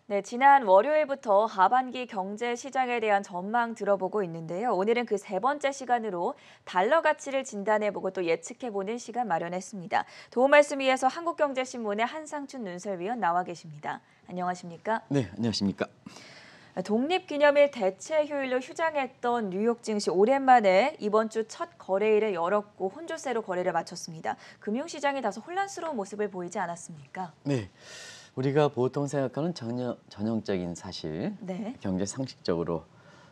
네, 지난 월요일부터 하반기 경제 시장에 대한 전망 들어보고 있는데요. 오늘은 그 세 번째 시간으로 달러 가치를 진단해보고 또 예측해보는 시간 마련했습니다. 도움 말씀 위해서 한국경제신문의 한상춘 눈설위원 나와 계십니다. 안녕하십니까? 네, 안녕하십니까. 독립기념일 대체 휴일로 휴장했던 뉴욕 증시 오랜만에 이번 주 첫 거래일을 열었고 혼조세로 거래를 마쳤습니다. 금융시장이 다소 혼란스러운 모습을 보이지 않았습니까? 네, 우리가 보통 생각하는 전형적인 사실, 네. 경제 상식적으로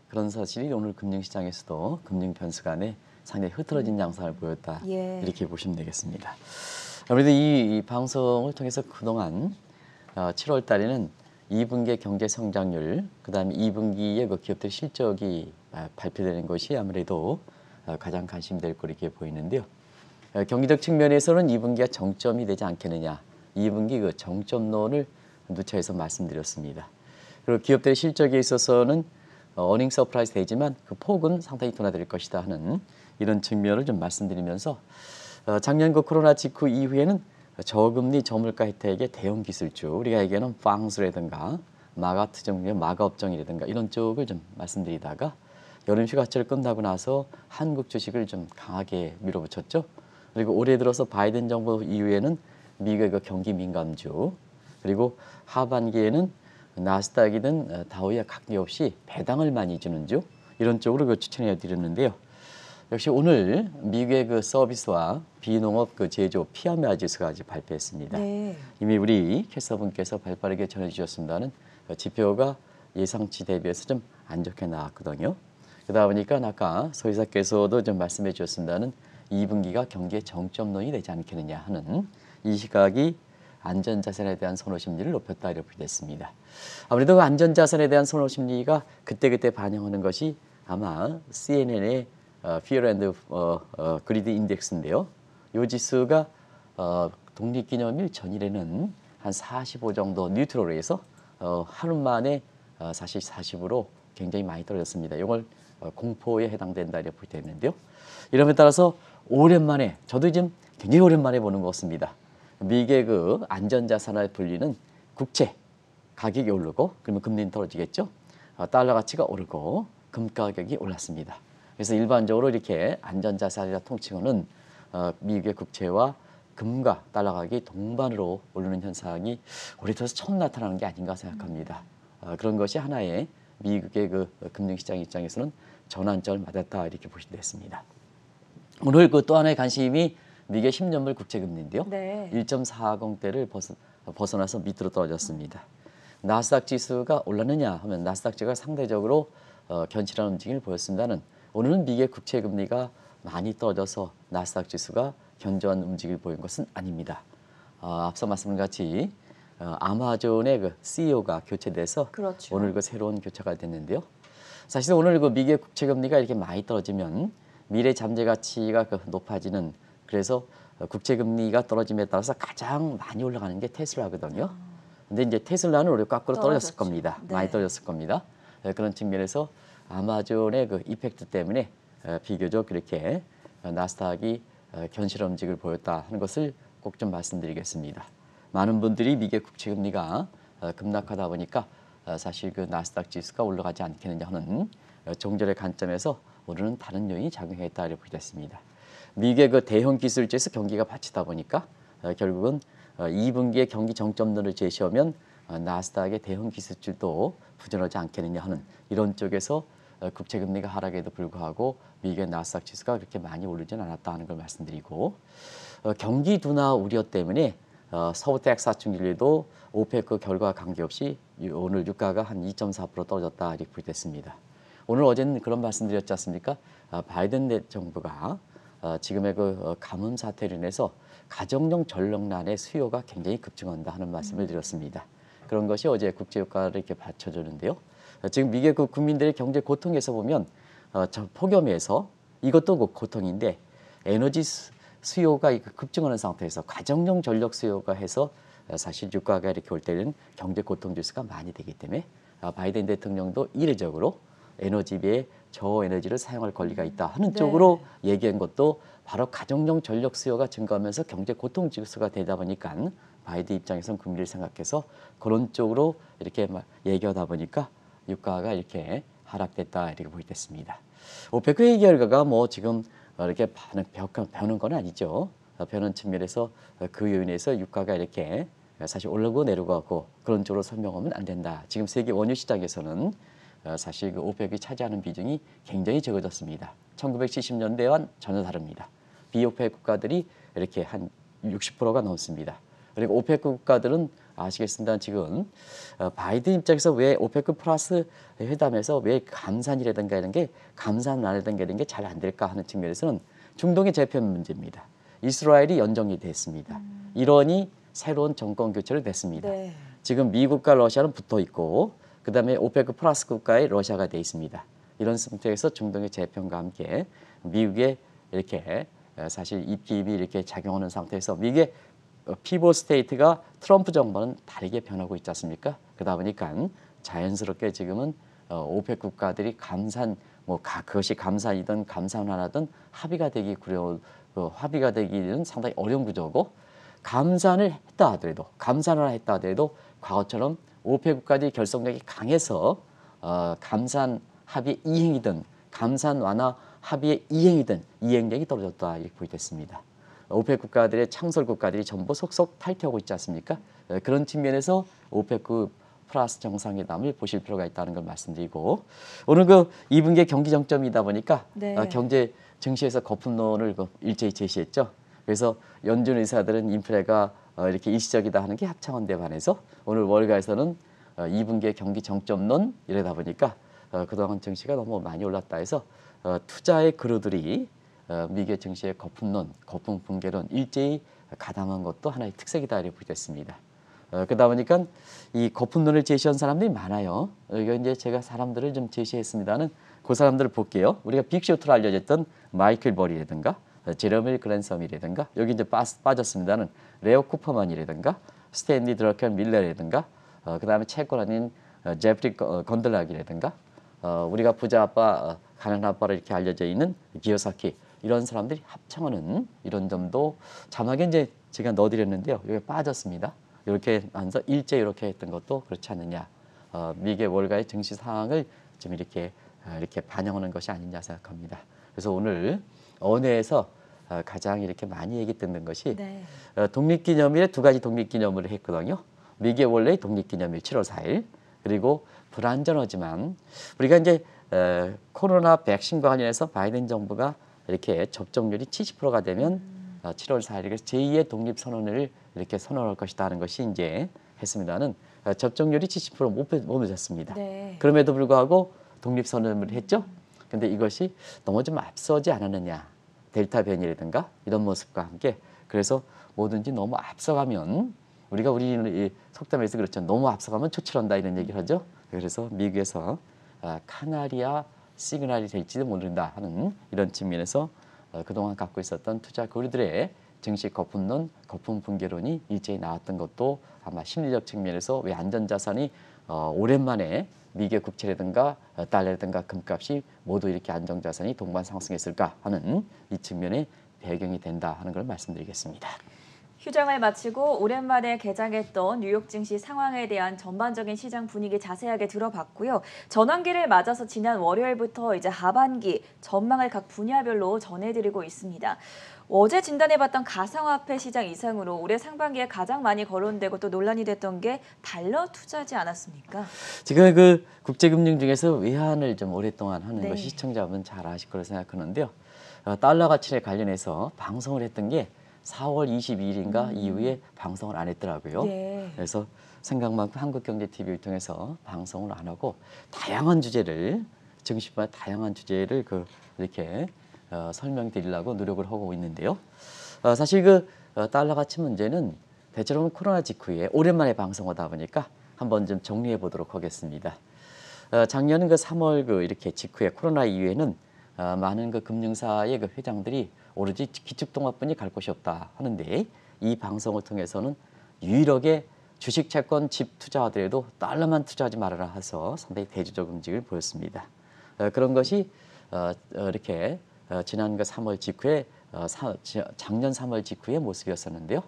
그런 사실이 오늘 금융시장에서도 금융 변수 간에 상당히 흐트러진 양상을 보였다. 예. 이렇게 보시면 되겠습니다. 아무래도 이 방송을 통해서 그동안 7월 달에는 2분기의 경제 성장률, 그다음에 2분기의 그 기업들 실적이 발표되는 것이 아무래도 가장 관심이 될 거로 이렇게 보이는데요. 경기적 측면에서는 2분기가 정점이 되지 않겠느냐. 2분기 그 정점론을 누차해서 말씀드렸습니다. 그리고 기업들의 실적에 있어서는 어닝 서프라이즈 되지만 그 폭은 상당히 둔화될 것이다 하는 이런 측면을 좀 말씀드리면서 작년 그 코로나 직후 이후에는 저금리 저물가 혜택의 대형 기술주, 우리가 얘기하는 팡스라든가 마가트정, 마가업종이라든가 이런 쪽을 좀 말씀드리다가 여름 휴가철 끝나고 나서 한국 주식을 좀 강하게 밀어붙였죠. 그리고 올해 들어서 바이든 정부 이후에는 미국의 그 경기 민감주, 그리고 하반기에는 나스닥이든 다우야 관계없이 배당을 많이 주는 주, 이런 쪽으로 그 추천해 드렸는데요. 역시 오늘 미국의 그 서비스와 비농업 그 제조 피아메아 지수가 아직 발표했습니다. 네. 이미 우리 캐스터분께서 발빠르게 전해주셨습니다는 지표가 예상치 대비해서 좀 안 좋게 나왔거든요. 그러다 보니까 아까 소희사께서도 좀 말씀해 주셨습니다는 2분기가 경기의 정점론이 되지 않겠느냐 하는 이 시각이 안전자산에 대한 선호 심리를 높였다 이렇게 됐습니다. 아무래도 그 안전자산에 대한 선호 심리가 그때그때 반영하는 것이 아마 CNN의 Fear and Greed Index인데요. 이 지수가 독립기념일 전일에는 한 45 정도 뉴트럴로 해서 하루 만에 사실 40으로 굉장히 많이 떨어졌습니다. 이걸 공포에 해당된다 이렇게 되는데요. 이름에 따라서 오랜만에, 저도 지금 굉장히 오랜만에 보는 것 같습니다. 미국의 그 안전자산을 불리는 국채 가격이 오르고 그러면 금리는 떨어지겠죠. 달러 가치가 오르고 금 가격이 올랐습니다. 그래서 일반적으로 이렇게 안전자산이라 통칭하는 미국의 국채와 금과 달러 가격이 동반으로 오르는 현상이 올해 들어서 처음 나타나는 게 아닌가 생각합니다. 그런 것이 하나의 미국의 그 금융시장 입장에서는 전환점을 맞았다 이렇게 보시면 됐습니다. 오늘 그 또 하나의 관심이 미국의 10년물 국채금리인데요. 네. 1.40대를 벗어나서 밑으로 떨어졌습니다. 나스닥 지수가 올랐느냐 하면 나스닥 지수가 상대적으로 견실한 움직임을 보였습니다는 오늘은 미국의 국채금리가 많이 떨어져서 나스닥 지수가 견조한 움직임을 보인 것은 아닙니다. 앞서 말씀드린 같이 아마존의 그 CEO가 교체돼서 그렇죠. 오늘 그 새로운 교체가 됐는데요. 사실 오늘 그 미국의 국채금리가 이렇게 많이 떨어지면 미래 잠재 가치가 높아지는, 그래서 국채금리가 떨어짐에 따라서 가장 많이 올라가는 게 테슬라거든요. 근데 이제 테슬라는 오히려 거꾸로 떨어졌을 떨어졌죠. 겁니다. 네. 많이 떨어졌을 겁니다. 그런 측면에서 아마존의 그 이펙트 때문에 비교적 이렇게 나스닥이 견실한 움직임을 보였다 하는 것을 꼭 좀 말씀드리겠습니다. 많은 분들이 미국의 국채금리가 급락하다 보니까 사실 그 나스닥 지수가 올라가지 않겠느냐 하는 종절의 관점에서 오늘은 다른 요인이 작용했다 이렇게 됐습니다. 미국의 그 대형 기술주에서 경기가 받치다 보니까 결국은 2분기에 경기 정점론을 제시하면 나스닥의 대형 기술주도 부진하지 않겠느냐 하는 이런 쪽에서 국채금리가 하락에도 불구하고 미국의 나스닥 지수가 그렇게 많이 오르지는 않았다 하는 걸 말씀드리고, 경기 둔화 우려 때문에 서부 텍사스 오페크 결과와 관계없이 오늘 유가가 한 2.4% 떨어졌다 이렇게 됐습니다. 오늘 어제는 그런 말씀드렸지 않습니까? 바이든 정부가 지금의 그 가뭄 사태로 인해서 가정용 전력난의 수요가 굉장히 급증한다 하는 말씀을 드렸습니다. 그런 것이 어제 국제유가를 이렇게 받쳐주는데요. 지금 미국 그 국민들의 경제 고통에서 보면 폭염에서 이것도 고통인데 에너지 수요가 급증하는 상태에서 가정용 전력 수요가 해서 사실 유가가 이렇게 올 때는 경제 고통 지수가 많이 되기 때문에 바이든 대통령도 이례적으로 에너지비에 저에너지를 사용할 권리가 있다 하는 네. 쪽으로 얘기한 것도 바로 가정용 전력 수요가 증가하면서 경제 고통 지수가 되다 보니까 바이든 입장에서는 금리를 생각해서 그런 쪽으로 이렇게 막 얘기하다 보니까 유가가 이렇게 하락됐다 이렇게 보이겠습니다. 오페크 회의 결과가 뭐 지금 이렇게 벼는 건 아니죠. 벼는 측면에서 그 요인에서 유가가 이렇게 사실 올라오고 내려가고 그런 쪽으로 설명하면 안 된다. 지금 세계 원유 시장에서는 사실 그 오펙이 차지하는 비중이 굉장히 적어졌습니다. 1970년대와는 전혀 다릅니다. 비오펙 국가들이 이렇게 한 60%가 넘습니다. 그리고 오펙 국가들은 아시겠습니다. 지금 바이든 입장에서 왜 오페크 플러스 회담에서 왜 감산이라든가 이런 게 감산이라든가 이런 게 잘 안 될까 하는 측면에서는 중동의 재편 문제입니다. 이스라엘이 연정이 됐습니다. 이란이 새로운 정권 교체를 됐습니다. 네. 지금 미국과 러시아는 붙어 있고 그다음에 오페크 플러스 국가에 러시아가 돼 있습니다. 이런 상태에서 중동의 재편과 함께 미국의 이렇게 사실 입김이 이렇게 작용하는 상태에서 미국의 피보 스테이트가 트럼프 정부는 다르게 변하고 있지 않습니까? 그러다 보니까 자연스럽게 지금은 오펙 국가들이 감산 그것이 감산이든 감산하든 합의가 되기 합의가 되기는 상당히 어려운 구조고 감산을 했다 하더라도 과거처럼 오펙 국가들이 결속력이 강해서 감산 합의 이행이든 감산 완화 합의의 이행력이 떨어졌다 이렇게 보이겠습니다. 오펙 국가들의 창설 국가들이 전부 속속 탈퇴하고 있지 않습니까? 그런 측면에서 오페크 플러스 정상회담을 보실 필요가 있다는 걸 말씀드리고 오늘 그 2분기 경기 정점이다 보니까 네. 경제 증시에서 거품론을 일제히 제시했죠. 그래서 연준 의사들은 인플레가 이렇게 일시적이다 하는 게 합창한데 반해서 오늘 월가에서는 2분기의 경기 정점론 이러다 보니까 그동안 증시가 너무 많이 올랐다 해서 투자의 그루들이 미국의 증시의 거품론, 거품 붕괴론 일제히 가담한 것도 하나의 특색이다 이렇게 보겠습니다. 그러다 보니까 이 거품론을 제시한 사람들이 많아요. 이거 이제 제가 사람들을 좀 제시했습니다는 그 사람들을 볼게요. 우리가 빅쇼트로 알려졌던 마이클 버리라든가 제러미 그랜섬이라든가 여기 이제 빠졌습니다는 레오 쿠퍼만이라든가 스탠리 드러켄 밀러라든가 그다음에 채권아닌 제프리 건들락이라든가 우리가 부자 아빠 가난한 아빠로 이렇게 알려져 있는 기요사키 이런 사람들이 합창하는 이런 점도 자막에 이제 제가 넣어드렸는데요. 여기 빠졌습니다. 이렇게 앉아 일제 이렇게 했던 것도 그렇지 않느냐. 미국의 월가의 증시 상황을 좀 이렇게 반영하는 것이 아니냐 생각합니다. 그래서 오늘 언어에서 가장 이렇게 많이 얘기 듣는 것이 네. 독립기념일에 두 가지 독립기념일을 했거든요. 미국의 원래 독립기념일 7월 4일 그리고 불안전하지만 우리가 이제 코로나 백신과 관련해서 바이든 정부가 이렇게 접종률이 70%가 되면 7월 4일에 제2의 독립선언을 이렇게 선언할 것이다 하는 것이 이제 했습니다는 접종률이 70%못 맺었습니다. 네. 그럼에도 불구하고 독립선언을 했죠. 근데 이것이 너무 좀 앞서지 않았느냐. 델타 변이라든가 이런 모습과 함께 그래서 뭐든지 너무 앞서가면 우리 속담에서 그렇죠. 너무 앞서가면 초칠한다 이런 얘기를 하죠. 그래서 미국에서 카나리아 시그널이 될지도 모른다 하는 이런 측면에서 그동안 갖고 있었던 투자 그루들의 증시 거품론, 거품 붕괴론이 일제히 나왔던 것도 아마 심리적 측면에서 왜 안전자산이 오랜만에 미국의 국채라든가 달러라든가 금값이 모두 이렇게 안정자산이 동반 상승했을까 하는 이 측면의 배경이 된다 하는 걸 말씀드리겠습니다. 휴장을 마치고 오랜만에 개장했던 뉴욕 증시 상황에 대한 전반적인 시장 분위기 자세하게 들어봤고요. 전환기를 맞아서 지난 월요일부터 이제 하반기 전망을 각 분야별로 전해드리고 있습니다. 어제 진단해봤던 가상화폐 시장 이상으로 올해 상반기에 가장 많이 거론되고 또 논란이 됐던 게 달러 투자지 않았습니까? 지금 그 국제금융 중에서 외환을 좀 오랫동안 하는 네. 것이 시청자분 잘 아실 거라 생각하는데요. 달러 가치에 관련해서 방송을 했던 게 4월 22일인가 이후에 방송을 안 했더라고요. 네. 그래서 생각만큼 한국경제TV를 통해서 방송을 안 하고 다양한 주제를 증시와 다양한 주제를 이렇게 설명드리려고 노력을 하고 있는데요. 사실 달러 가치 문제는 대체로 코로나 직후에 오랜만에 방송하다 보니까 한번 좀 정리해 보도록 하겠습니다. 작년 3월 이렇게 직후에 코로나 이후에는 많은 금융사의 회장들이 오로지 기축통화뿐이 갈 곳이 없다 하는데 이 방송을 통해서는 유일하게 주식, 채권, 집 투자하더라도 달러만 투자하지 말아라 해서 상당히 대주적 움직임을 보였습니다. 그런 것이 이렇게 지난 3월 직후에 작년 3월 직후의 모습이었었는데요.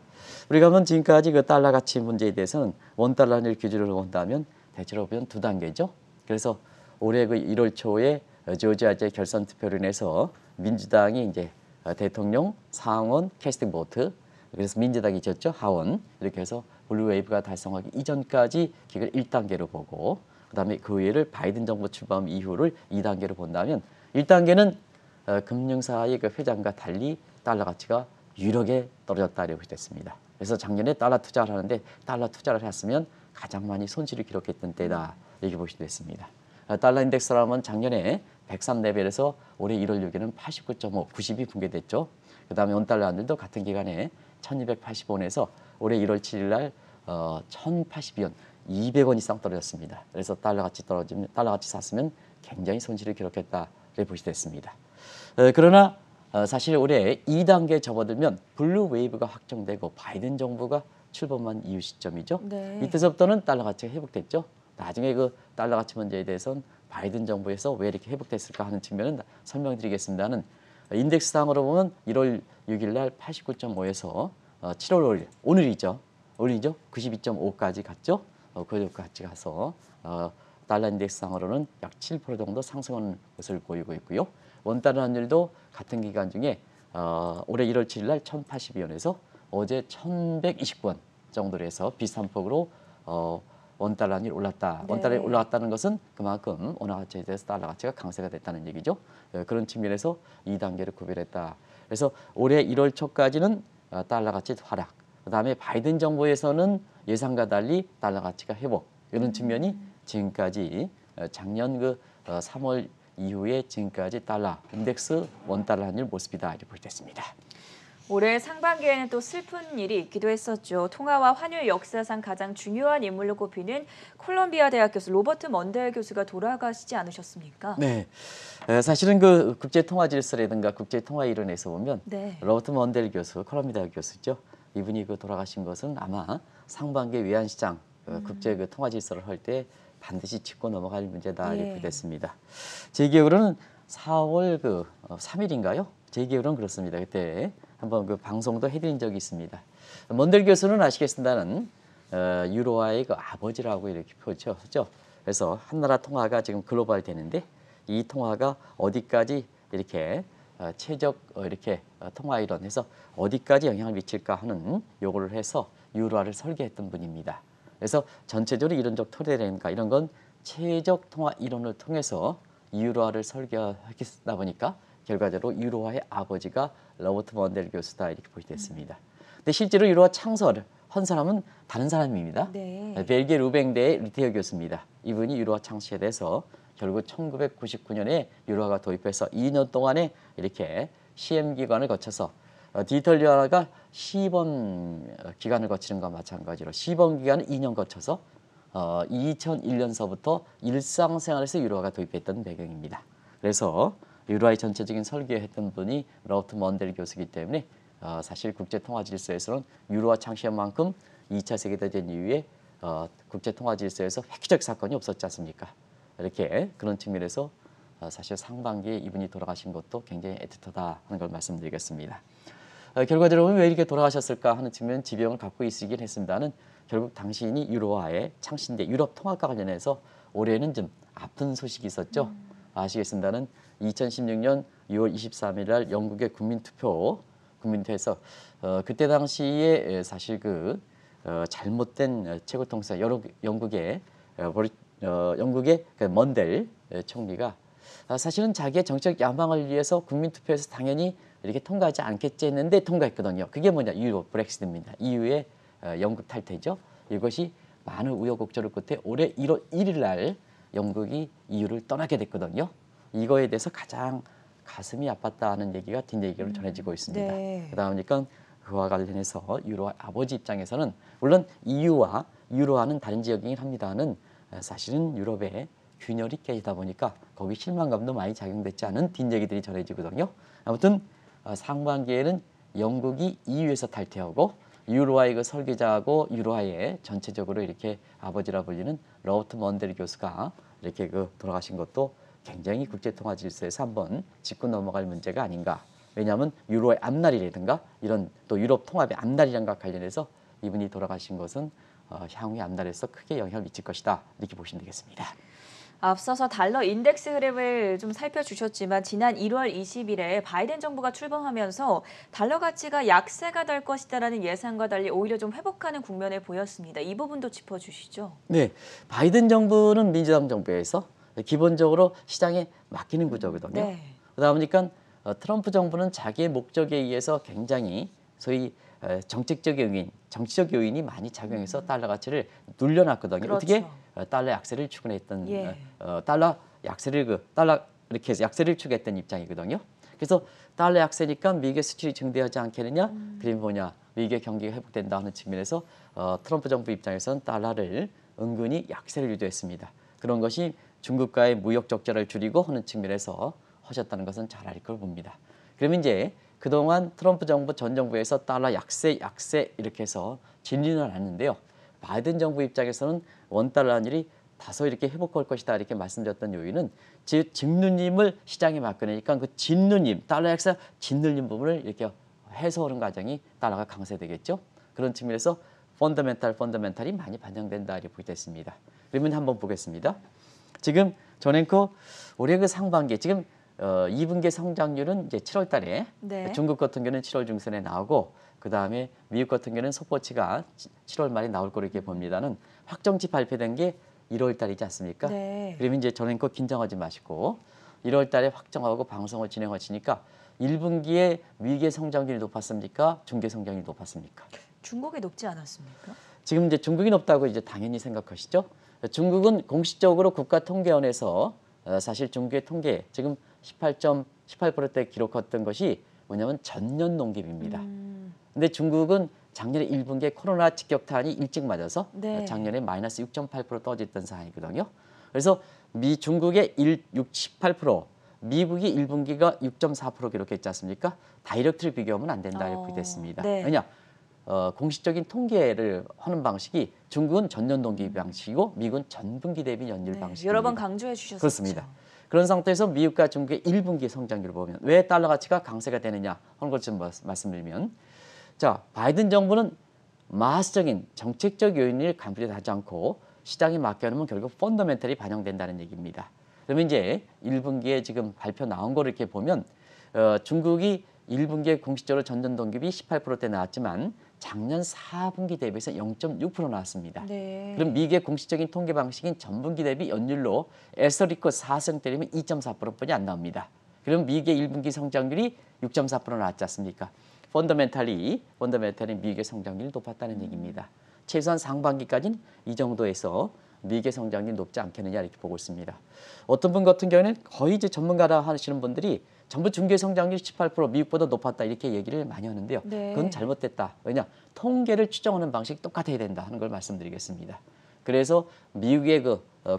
우리가 보면 지금까지 그 달러 가치 문제에 대해서는 원달러를 기준으로 본다면 대체로 보면 두 단계죠. 그래서 올해 그 1월 초에 조지아주의 결선 투표로 인해서 민주당이 이제 대통령, 상원, 캐스팅 보트, 그래서 민주당이 졌죠. 하원. 이렇게 해서 블루 웨이브가 달성하기 이전까지 기를 1단계로 보고, 그다음에 그 외를 바이든 정부 출범 이후를 2단계로 본다면 1단계는 금융사의 그 회장과 달리 달러 가치가 유력에 떨어졌다 이렇게 됐습니다. 그래서 작년에 달러 투자를 하는데 달러 투자를 했으면 가장 많이 손실을 기록했던 때다 이렇게 보시게 됐습니다. 달러 인덱스라면 작년에 103레벨에서 올해 1월 6일은 89.5, 90이 붕괴됐죠. 그다음에 원달러 환율도 같은 기간에 1280원에서 올해 1월 7일 날 1082원, 200원 이상 떨어졌습니다. 그래서 달러 가치 떨어지면 달러 가치 샀으면 굉장히 손실을 기록했다 이렇게 보시게 됐습니다. 그러나 사실 올해 2단계 접어들면 블루 웨이브가 확정되고 바이든 정부가 출범한 이후 시점이죠. 네. 이때서부터는 달러 가치가 회복됐죠. 나중에 그 달러 가치 문제에 대해서는 바이든 정부에서 왜 이렇게 회복됐을까 하는 측면은 설명드리겠습니다는 인덱스상으로 보면 1월 6일 날 89.5에서 7월 5일 오늘이죠. 92.5까지 갔죠. 그까지 가서 달러 인덱스상으로는 약 7% 정도 상승하는 것을 보이고 있고요. 원달러 환율도 같은 기간 중에 올해 1월 7일 날 1082원에서 어제 1129원 정도로 해서 비슷한 폭으로 원달러 환율이 올랐다. 네. 원달러이 올라갔다는 것은 그만큼 원화 가치에 대해서 달러 가치가 강세가 됐다는 얘기죠. 그런 측면에서 2단계를 구별했다. 그래서 올해 1월 초까지는 달러 가치 하락. 그다음에 바이든 정부에서는 예상과 달리 달러 가치가 회복. 이런 측면이 지금까지 작년 그 3월 이후에 지금까지 달러 인덱스 원달러 환율 모습이다 이렇게 보겠습니다. 올해 상반기에는 또 슬픈 일이 있기도 했었죠. 통화와 환율 역사상 가장 중요한 인물로 꼽히는 콜롬비아 대학 교수 로버트 먼델 교수가 돌아가시지 않으셨습니까? 네, 사실은 그 국제 통화 질서라든가 국제 통화 이론에서 보면 네. 로버트 먼델 교수, 콜롬비아 대학 교수죠. 이분이 그 돌아가신 것은 아마 상반기 외환시장 국제 그 통화 질서를 할 때 반드시 짚고 넘어갈 문제다 이렇게 됐습니다. 제 기억으로는 4월 그 3일인가요? 제 기억으로는 그렇습니다. 그때 한번 그 방송도 해드린 적이 있습니다. 먼델 교수는 아시겠습니다는 유로화의 그 아버지라고 이렇게 표현하죠. 그래서 한 나라 통화가 지금 글로벌 되는데 이 통화가 어디까지 이렇게 최적 이렇게 통화 이론해서 어디까지 영향을 미칠까 하는 요구를 해서 유로화를 설계했던 분입니다. 그래서 전체적으로 이론적 토대라든가 이런 건 최적 통화 이론을 통해서 유로화를 설계하다 보니까 결과적으로 유로화의 아버지가 로버트 먼델 교수다 이렇게 보게 됐습니다. 근데 실제로 유로화 창설을 한 사람은 다른 사람입니다. 네. 벨기에 루뱅대의 리테어 교수입니다. 이분이 유로화 창시에 대해서 결국 1999년에 유로화가 도입해서 2년 동안에 이렇게 시험 기간을 거쳐서 디지털 유로화가 시범 기간을 거치는 것과 마찬가지로 시범 기간을 2년 거쳐서 2001년서부터 일상생활에서 유로화가 도입했던 배경입니다. 그래서 유로화의 전체적인 설계했던 분이 로버트 먼델 교수이기 때문에 사실 국제통화 질서에서는 유로화 창시한 만큼 2차 세계대전 이후에 국제통화 질서에서 획기적 사건이 없었지 않습니까? 이렇게 그런 측면에서 사실 상반기에 이분이 돌아가신 것도 굉장히 애틋하다 하는 걸 말씀드리겠습니다. 결과적으로 왜 이렇게 돌아가셨을까 하는 측면 지병을 갖고 있으긴 했습니다는 결국 당신이 유로화의 창시인데 유럽 통합과 관련해서 올해는 좀 아픈 소식이 있었죠. 아시겠습니다는 2016년 6월 23일 날 영국의 국민투표에서 그때 당시에 사실 그 잘못된 최고 통치자 영국의 그 먼델 총리가 사실은 자기의 정책 야망을 위해서 국민투표에서 당연히 이렇게 통과하지 않겠지 했는데 통과했거든요. 그게 뭐냐? 유로 브렉시트입니다. EU의 영국 탈퇴죠. 이것이 많은 우여곡절을 끝에 올해 1월 1일 날 영국이 EU를 떠나게 됐거든요. 이거에 대해서 가장 가슴이 아팠다는 얘기가 뒷얘기로 전해지고 있습니다. 네. 그러다 보니까 그와 관련해서 유로화 아버지 입장에서는 물론 EU와 유로화는 다른 지역이긴 합니다는 사실은 유럽의 균열이 깨지다 보니까 거기 실망감도 많이 작용됐지 않은 뒷얘기들이 전해지거든요. 아무튼 상반기에는 영국이 EU에서 탈퇴하고 유로화의 그 설계자하고 유로화의 전체적으로 이렇게 아버지라 불리는 로버트 먼델 교수가 이렇게 그 돌아가신 것도 굉장히 국제통화 질서에서 한번 짚고 넘어갈 문제가 아닌가 왜냐하면 유로의 앞날이라든가 이런 또 유럽 통합의 앞날이랑과 관련해서 이분이 돌아가신 것은 향후의 앞날에서 크게 영향을 미칠 것이다. 이렇게 보시면 되겠습니다. 앞서서 달러 인덱스 흐름을 좀 살펴주셨지만 지난 1월 20일에 바이든 정부가 출범하면서 달러 가치가 약세가 될 것이다라는 예상과 달리 오히려 좀 회복하는 국면을 보였습니다. 이 부분도 짚어주시죠. 네, 바이든 정부는 민주당 정부에서 기본적으로 시장에 맡기는 구조거든요. 네. 그러다 보니까 트럼프 정부는 자기의 목적에 의해서 굉장히 소위 정책적 요인, 정치적 요인이 많이 작용해서 달러 가치를 눌려놨거든요. 그렇죠. 어떻게 달러 약세를 추구했던 예. 달러 약세를 달러 이렇게 해서 약세를 추구했던 입장이거든요. 그래서 달러 약세니까 미국의 수출이 증대하지 않겠느냐? 그게 뭐냐? 미국의 경기가 회복된다 하는 측면에서 트럼프 정부 입장에서는 달러를 은근히 약세를 유도했습니다. 그런 것이 중국과의 무역 적자를 줄이고 하는 측면에서 하셨다는 것은 잘 알 걸 봅니다. 그러면 이제 그동안 트럼프 정부 전 정부에서 달러 약세 이렇게 해서 진리는 않았는데요. 바이든 정부 입장에서는 원달러 환율이 다소 이렇게 회복할 것이다 이렇게 말씀드렸던 요인은 즉 직누님을 시장에 맡겨내니까 그 진누님 달러 약세 진누님 부분을 이렇게 해소하는 과정이 달러가 강세되겠죠. 그런 측면에서 펀더멘탈이 많이 반영된다 이렇게 보겠습니다. 그러면 한번 보겠습니다. 지금 전앵커 올해 그 상반기 지금 2분기 성장률은 이제 7월 달에 네. 중국 같은 경우는 7월 중순에 나오고 그다음에 미국 같은 경우는 속보치가 7월 말에 나올 거로 이렇게 봅니다는 확정치 발표된 게 1월 달이지 않습니까? 네. 그러면 이제 전앵커 긴장하지 마시고 1월 달에 확정하고 방송을 진행하시니까 1분기에 미국의 성장률이 높았습니까? 중국의 성장률이 높았습니까? 중국이 높지 않았습니까? 지금 이제 중국이 높다고 이제 당연히 생각하시죠. 중국은 공식적으로 국가통계원에서 사실 중국의 통계 지금 18% 기록했던 것이 뭐냐면 전년 동기입니다. 근데 중국은 작년에 1분기에 코로나 직격탄이 일찍 맞아서 네. 작년에 마이너스 6.8% 떨어졌던 상황이거든요. 그래서 중국의 18%, 미국이 1분기가 6.4% 기록했지 않습니까? 다이렉트를 비교하면 안 된다 이렇게 됐습니다. 네. 왜냐? 공식적인 통계를 하는 방식이 중국은 전년 동기 방식이고 미국은 전분기 대비 연율 네. 방식입니다. 여러 번 강조해 주셨었죠. 그렇습니다. 그런 상태에서 미국과 중국의 1분기 성장률을 보면 왜 달러 가치가 강세가 되느냐 하는 걸 좀 말씀드리면 자 바이든 정부는 마스적인 정책적 요인을 간부하지 않고 시장에 맡겨놓으면 결국 펀더멘털이 반영된다는 얘기입니다. 그러면 이제 1분기에 지금 발표 나온 거를 이렇게 보면 중국이 1분기에 공식적으로 전년 동기비 18%대 나왔지만 작년 4분기 대비해서 0.6% 나왔습니다. 네. 그럼 미국의 공식적인 통계 방식인 전분기 대비 연율로 에스터리코 4성 때리면 2.4%뿐이 안 나옵니다. 그럼 미국의 1분기 성장률이 6.4% 나왔지 않습니까? 펀더멘탈이 미국의 성장률이 높았다는 얘기입니다. 최소한 상반기까지는 이 정도에서 미국의 성장률이 높지 않겠느냐 이렇게 보고 있습니다. 어떤 분 같은 경우에는 거의 이제 전문가라 하시는 분들이 전부 중국의 성장률이 18% 미국보다 높았다 이렇게 얘기를 많이 하는데요. 네. 그건 잘못됐다. 왜냐? 통계를 추정하는 방식이 똑같아야 된다 하는 걸 말씀드리겠습니다. 그래서 미국의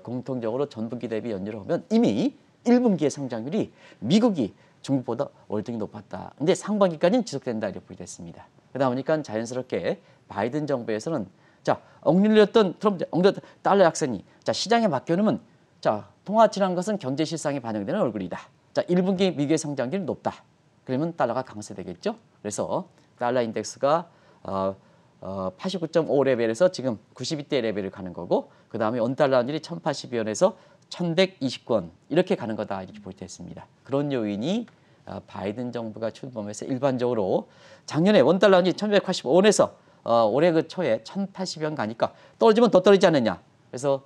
공통적으로 전분기 대비 연율을 보면 이미 1분기의 성장률이 미국이 중국보다 월등히 높았다. 근데 상반기까지는 지속된다 이렇게 보겠습니다. 그러다 보니까 자연스럽게 바이든 정부에서는 자 억눌렸던 달러 약세니 자 시장에 맡겨놓으면 자 통화치라는 것은 경제 실상에 반영되는 얼굴이다. 자 1분기 미국의 성장률이 높다. 그러면 달러가 강세되겠죠. 그래서 달러 인덱스가 89.5 레벨에서 지금 92대 레벨을 가는 거고 그 다음에 원달러 환율이 1080원에서 1120권 이렇게 가는 거다 이렇게 볼 때 있습니다. 그런 요인이 바이든 정부가 출범해서 일반적으로 작년에 원달러 환율이 1185원에서 올해 그 초에 1080원 가니까 떨어지면 더 떨어지지 않느냐. 그래서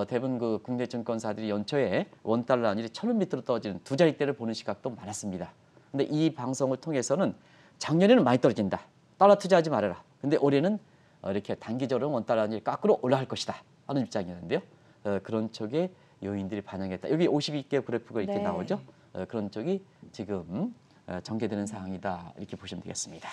대부분 그 국내 증권사들이 연초에 원달러 환율이 1000원 밑으로 떨어지는 두 자릿대를 보는 시각도 많았습니다. 근데 이 방송을 통해서는 작년에는 많이 떨어진다. 달러 투자하지 말아라. 근데 올해는 이렇게 단기적으로 원달러 환율이 거꾸로 올라갈 것이다 하는 입장이었는데요. 그런 쪽에 요인들이 반영했다. 여기 52개 그래프가 이렇게 네. 나오죠. 그런 쪽이 지금 전개되는 상황이다 이렇게 보시면 되겠습니다.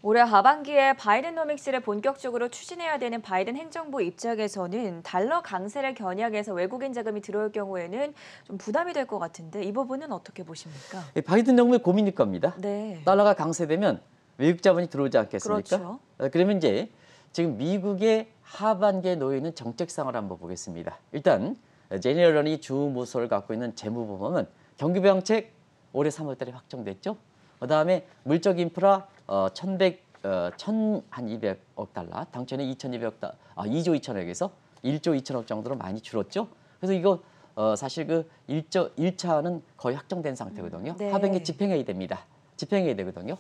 올해 하반기에 바이든노믹스를 본격적으로 추진해야 되는 바이든 행정부 입장에서는 달러 강세를 겨냥해서 외국인 자금이 들어올 경우에는 좀 부담이 될 것 같은데 이 부분은 어떻게 보십니까? 바이든 정부의 고민일 겁니다. 네. 달러가 강세되면 외국 자본이 들어오지 않겠습니까? 그렇죠. 그러면 이제 지금 미국의 하반기에 놓여 있는 정책상을 한번 보겠습니다. 일단 제니럴런이 주 무소를 갖고 있는 재무부문은 경기부양책 올해 3월 달에 확정됐죠. 그다음에 물적 인프라 1,200억 달러, 당초에는 2조 2천억에서 1조 2천억 정도로 많이 줄었죠. 그래서 이거 사실 그 1차는 거의 확정된 상태거든요. 네. 하반기 집행해야 됩니다. 집행해야 되거든요.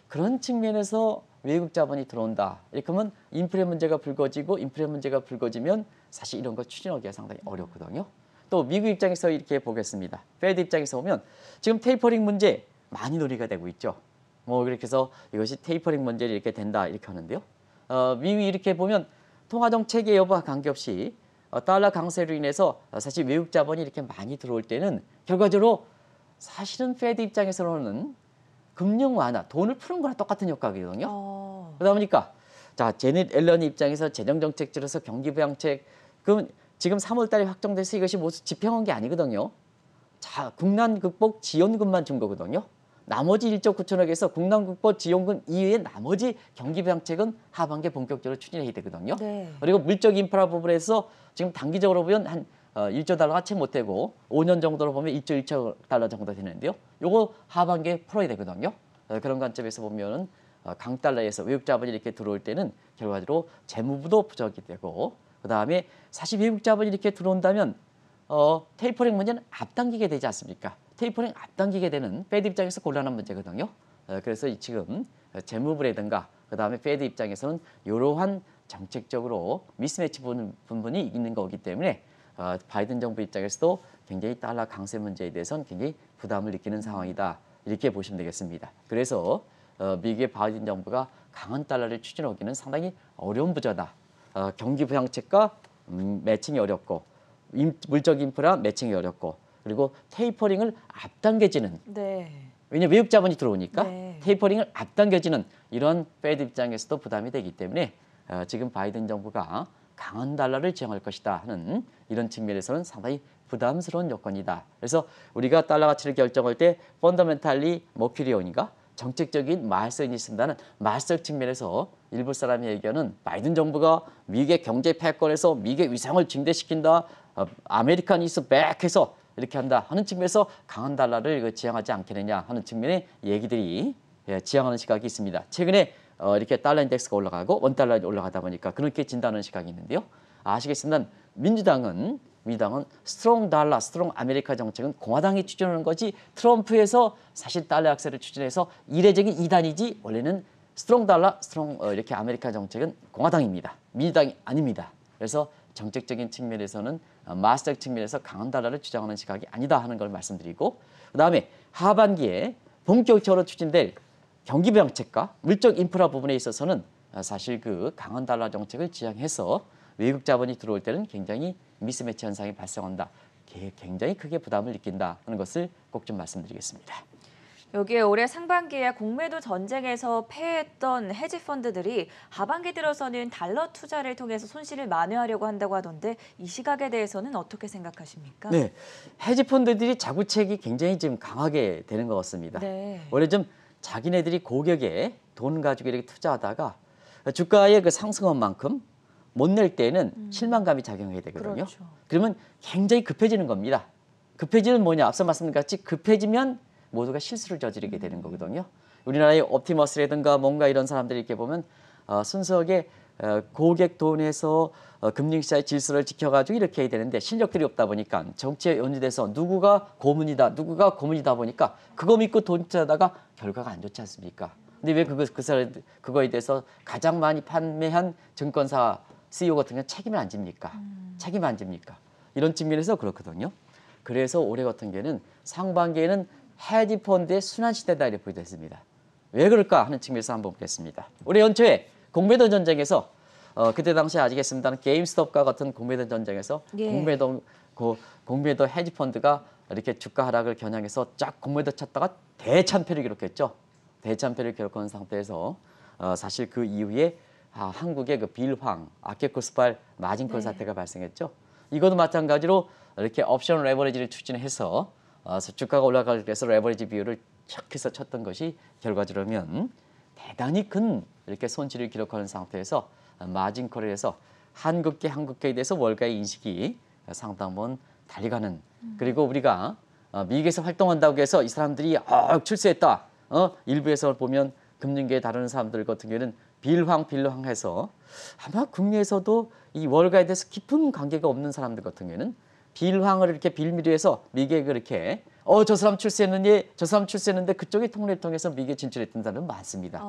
그런 측면에서 외국 자본이 들어온다. 이렇게 하면 인플레 문제가 불거지면 사실 이런 걸 추진하기가 상당히 어렵거든요. 또 미국 입장에서 이렇게 보겠습니다. 페드 입장에서 보면 지금 테이퍼링 문제 많이 논의가 되고 있죠. 뭐 그렇게 해서 이것이 테이퍼링 문제를 이렇게 된다 이렇게 하는데요. 미국이 이렇게 보면 통화정책의 여부와 관계없이 달러 강세로 인해서 사실 외국 자본이 이렇게 많이 들어올 때는 결과적으로 사실은 페드 입장에서는 금융 완화, 돈을 푸는 거랑 똑같은 효과거든요. 그러다 보니까 자 제넷 앨런 입장에서 재정정책 줄여서 경기부양책 그럼 지금 3월 달에 확정돼서 이것이 모두 집행한 게 아니거든요. 자 국난 극복 지원금만 준 거거든요. 나머지 1조 9천억에서 국난 극복 지원금 이외에 나머지 경기부양책은 하반기에 본격적으로 추진해야 되거든요. 네. 그리고 물적 인프라 부분에서 지금 단기적으로 보면 한 1조 달러가 채 못 되고 5년 정도로 보면 1조 1천 달러 정도 되는데요. 요거 하반기에 풀어야 되거든요. 그런 관점에서 보면 강달러에서 외국 자본이 이렇게 들어올 때는 결과적으로 재무부도 부족이 되고 그다음에 사실 외국 자본이 이렇게 들어온다면 테이퍼링 문제는 앞당기게 되지 않습니까? 테이퍼링 앞당기게 되는 페드 입장에서 곤란한 문제거든요. 그래서 지금 재무부라든가 그다음에 페드 입장에서는 이러한 정책적으로 미스매치 부분이 있는 거기 때문에 바이든 정부 입장에서도 굉장히 달러 강세 문제에 대해서는 굉장히 부담을 느끼는 상황이다. 이렇게 보시면 되겠습니다. 그래서 미국의 바이든 정부가 강한 달러를 추진하기는 상당히 어려운 부조다. 경기 부양책과 매칭이 어렵고 물적 인프라 매칭이 어렵고 그리고 테이퍼링을 앞당겨지는 네. 왜냐하면 외국 자본이 들어오니까 네. 테이퍼링을 앞당겨지는 이런 페드 입장에서도 부담이 되기 때문에 지금 바이든 정부가 강한 달러를 지향할 것이다 하는 이런 측면에서는 상당히 부담스러운 여건이다. 그래서 우리가 달러 가치를 결정할 때 펀더멘탈리 머큐리온인가 정책적인 마일스톤이 있습니다는 마일스톤 측면에서 일부 사람이 얘기하는 바이든 정부가 미국의 경제 패권에서 미국의 위상을 증대시킨다. 아메리칸 이스 백해서 이렇게 한다 하는 측면에서 강한 달러를 지향하지 않겠느냐 하는 측면의 얘기들이 지향하는 시각이 있습니다. 최근에 이렇게 달러 인덱스가 올라가고 원달러가 올라가다 보니까 그렇게 진단하는 시각이 있는데요. 아시겠지만 민주당은 스트롱 달러, 스트롱 아메리카 정책은 공화당이 추진하는 거지 트럼프에서 사실 달러 약세를 추진해서 이례적인 이단이지 원래는 스트롱 달러, 스트롱 이렇게 아메리카 정책은 공화당입니다. 민주당이 아닙니다. 그래서 정책적인 측면에서는 마스터 측면에서 강한 달러를 주장하는 시각이 아니다 하는 걸 말씀드리고 그다음에 하반기에 본격적으로 추진될 경기부양책과 물적 인프라 부분에 있어서는 사실 그 강한 달러 정책을 지향해서 외국 자본이 들어올 때는 굉장히 미스매치 현상이 발생한다. 굉장히 크게 부담을 느낀다 하는 것을 꼭 좀 말씀드리겠습니다. 여기에 올해 상반기에 공매도 전쟁에서 패했던 헤지펀드들이 하반기 들어서는 달러 투자를 통해서 손실을 만회하려고 한다고 하던데 이 시각에 대해서는 어떻게 생각하십니까? 네, 헤지펀드들이 자구책이 굉장히 지금 강하게 되는 것 같습니다. 네. 원래 좀 자기네들이 고객에 돈 가지고 이렇게 투자하다가 주가의 그 상승한 만큼 못 낼 때는 실망감이 작용해야 되거든요. 그렇죠. 그러면 굉장히 급해지는 겁니다. 급해지는 뭐냐? 앞서 말씀드린 같이 급해지면 모두가 실수를 저지르게 되는 거거든요. 우리나라의 옵티머스라든가 뭔가 이런 사람들이 이렇게 보면 순수하게 고객 돈에서 금융시장의 질서를 지켜가지고 이렇게 해야 되는데 실력들이 없다 보니까 정치에 연루돼서 누구가 고문이다 보니까 그거 믿고 돈 투자하다가 결과가 안 좋지 않습니까? 근데 왜 그거에 대해서 가장 많이 판매한 증권사 CEO 같은 경우는 책임을 안 집니까? 책임을 안 집니까? 이런 측면에서 그렇거든요. 그래서 올해 같은 경우에는 상반기에는 헤지펀드의 순환시대다 이렇게 보여졌습니다. 왜 그럴까 하는 측면에서 한번 보겠습니다. 올해 연초에 공매도 전쟁에서 그때 당시에 아시겠습니다는 게임스톱과 같은 공매도 전쟁에서 예. 공매도 헤지펀드가 이렇게 주가 하락을 겨냥해서 쫙 공매도 쳤다가 대참패를 기록했죠. 대참패를 기록한 상태에서 사실 그 이후에 한국의 그 빌황, 아케코스팔 마진콜 사태가 발생했죠. 이것도 마찬가지로 이렇게 옵션 레버리지를 추진해서 주가가 올라가기 위해서 레버리지 비율을 척 해서 쳤던 것이 결과적으로면 대단히 큰 이렇게 손실을 기록하는 상태에서 마진콜을 해서 한국계에 대해서 월가의 인식이 상당 부분 달리가는 그리고 우리가 미국에서 활동한다고 해서 이 사람들이 출세했다. 일부에서 보면 금융계 다루는 사람들 같은 경우에는 빌황해서 아마 국내에서도 이 월가에 대해서 깊은 관계가 없는 사람들 같은 경우에는 빌황을 이렇게 빌미로 해서 미국에 그렇게 저 사람 출세했느니 저 사람 출세했는데 그쪽의 통로를 통해서 미국에 진출했던 사람은 많습니다.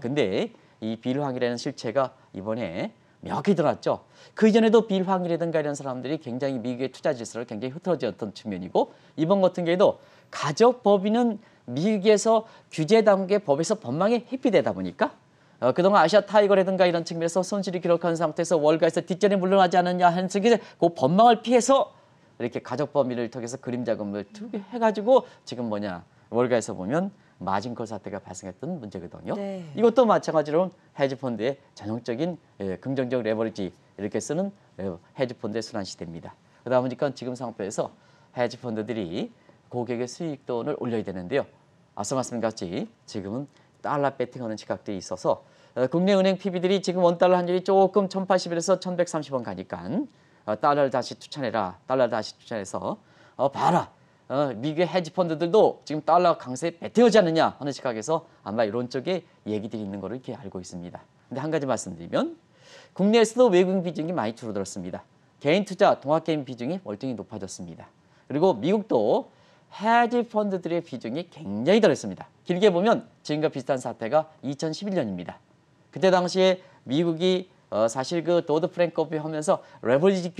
근데 이 빌황이라는 실체가 이번에 명확히 드러났죠. 그 이전에도 빌황이라든가 이런 사람들이 굉장히 미국의 투자 질서를 굉장히 흐트러졌던 측면이고 이번 같은 경우에도 가족법인은 미국에서 규제 단계 법에서 법망에 회피되다 보니까 그동안 아시아 타이거라든가 이런 측면에서 손실을 기록한 상태에서 월가에서 뒷전에 물러나지 않느냐 하는 측에서 그 법망을 피해서 이렇게 가족법인을 통해서 그림자금을 해가지고 지금 월가에서 보면 마진콜 사태가 발생했던 문제거든요. 네. 이것도 마찬가지로 헤지펀드의 전형적인 긍정적 레버리지 이렇게 쓰는 헤지펀드의 순환 시대입니다. 그러다 보니까 지금 상태에서 헤지펀드들이 고객의 수익돈을 올려야 되는데요. 앞서 말씀드렸듯이 지금은 달러 배팅하는 시각들이 있어서 국내은행 PB들이 지금 원달러 환율이 조금 1080에서 1130원 가니까 달러를 다시 추천해라. 달러를 다시 추천해서 봐라. 미국의 헤지펀드들도 지금 달러 강세에 배팅하지 않느냐 하는 시각에서 아마 이런 쪽에 얘기들이 있는 거를 이렇게 알고 있습니다. 근데 한 가지 말씀드리면 국내에서도 외국인 비중이 많이 줄어들었습니다. 개인 투자, 동학개인 비중이 월등히 높아졌습니다. 그리고 미국도 헤지펀드들의 비중이 굉장히 덜했습니다. 길게 보면 지금과 비슷한 사태가 2011년입니다. 그때 당시에 미국이 사실 그 도드 프랭크 법이 하면서 레버리지